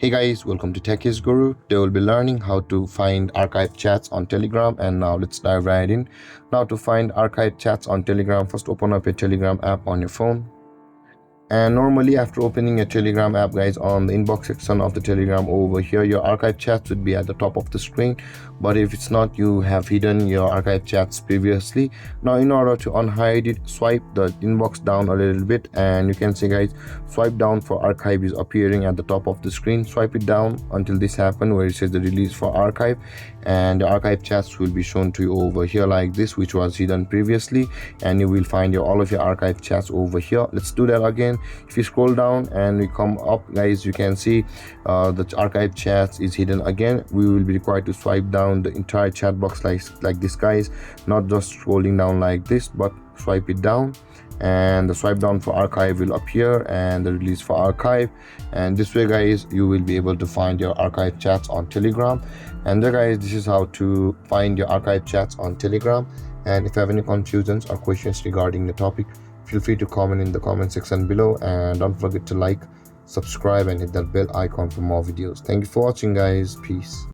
Hey guys, welcome to Techies Guru. Today we'll be learning how to find archived chats on Telegram, and now let's dive right in. Now to find archived chats on Telegram, first open up a Telegram app on your phone. And normally after opening a Telegram app, guys, on the inbox section of the Telegram over here, your archive chats would be at the top of the screen. But if it's not, you have hidden your archive chats previously. Now in order to unhide it, swipe the inbox down a little bit, and you can see, guys, swipe down for archive is appearing at the top of the screen. Swipe it down until this happens where it says the release for archive, and the archive chats will be shown to you over here like this, which was hidden previously, and you will find all of your archive chats over here. Let's do that again. If you scroll down and we come up, guys, you can see the archive chats is hidden again. We will be required to swipe down the entire chat box like this, guys, not just scrolling down like this, but swipe it down, and the swipe down for archive will appear and the release for archive. And this way, guys, you will be able to find your archive chats on Telegram. And there, guys, this is how to find your archive chats on Telegram. And if you have any confusions or questions regarding the topic, feel free to comment in the comment section below, and don't forget to like, subscribe, and hit that bell icon for more videos. Thank you for watching, guys. Peace.